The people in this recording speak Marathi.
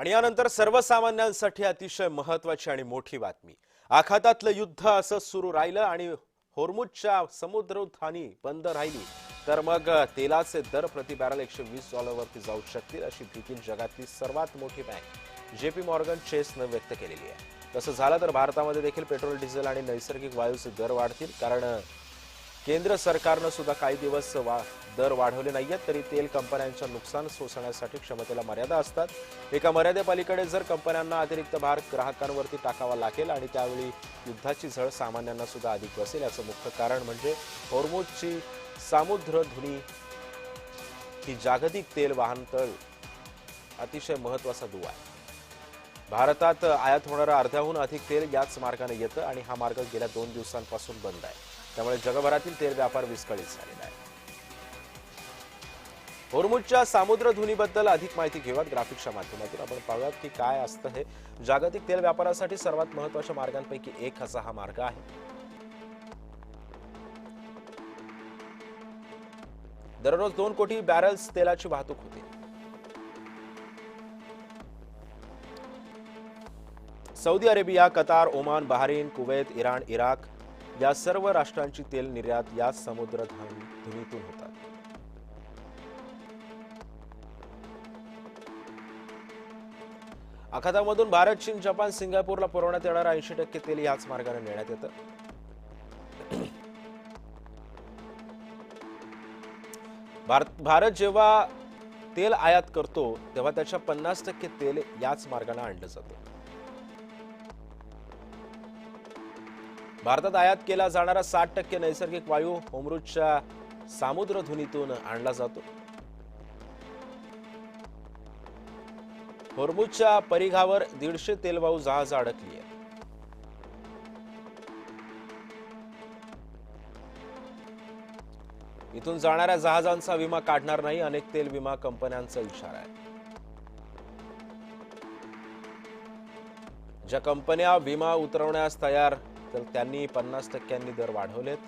आणि यानंतर सर्वसामान्यांसाठी अतिशय महत्त्वाची आणि मोठी बातमी। आखातातलं युद्ध असं सुरू राहिलं आणि होर्मुझच्या समुद्रउथानी बंद राहिली तर मग तेलाचे दर प्रति बॅरल $120 वरती जाऊ शकतील अशी भीती जगातली सर्वात मोठी बँक जेपी मॉर्गन चेसने व्यक्त केलेली आहे। तसं झालं तर भारतामध्ये देखील पेट्रोल, डिझेल आणि नैसर्गिक वायूचे दर वाढतील, कारण केंद्र सरकारने सुद्धा काही दिवस दर वाढवले नाहीयेत, तरी तेल कंपन्यांच्या नुकसान सोसण्यासाठी क्षमतेला मर्यादा असतात। एका मर्यादेपलीकडे जर कंपन्यांना अतिरिक्त भार ग्राहकांवरती टाकावा लागेल आणि त्यावेळी युद्धाची झळ सामान्यांना सुद्धा अधिक बसेल। याचं मुख्य कारण म्हणजे होर्मुझची सामुद्रधुनी ही जागतिक तेल वाहनतळ अतिशय महत्त्वाचा दुवा आहे। भारतात आयात होणारा अर्ध्याहून अधिक तेल याच मार्गाने येतं आणि हा मार्ग गेल्या 2 दिवसांपासून बंद आहे, त्यामुळे जगभरातील तेल व्यापार विस्कळीत झालेला आहे। होर्मुझच्या सामुद्रधुनीबद्दल अधिक माहिती घेऊयात ग्राफिक्सच्या माध्यमातून। आपण पाहूयात की काय असतं हे। जागतिक तेल व्यापारासाठी सर्वात महत्त्वाच्या मार्गांपैकी एक असा हा मार्ग आहे। दररोज 2 कोटी बॅरल्स तेलाची वाहतूक होते। Saudi Arabia, Qatar, Oman, Bahrain, Kuwait, Iran, Iraq या सर्व राष्ट्रांची तेल निर्यात या समुद्रधुनीतून होतात। आखातामधून भारत, चीन, जपान, सिंगापूरला पुरवण्यात येणारं 80% तेल याच मार्गाने नेण्यात येतं। भारत जेव्हा तेल आयात करतो तेव्हा त्याच्या 50% तेल याच मार्गाने आणलं जातं। भारतात आयात केला जाणारा 60% नैसर्गिक वायू होर्मुझच्या सामुद्रधुनीतून आणला जातो। होर्मुझच्या परिघावर 150 तेलवाहू जहाजं अडकली आहेत। इथून जाणाऱ्या जहाजांचा विमा काढणार नाही, अनेक तेल विमा कंपन्यांचा इशारा आहे। ज्या कंपन्या विमा उतरवण्यास तयार तर त्यांनी 50% दर वाढवलेत।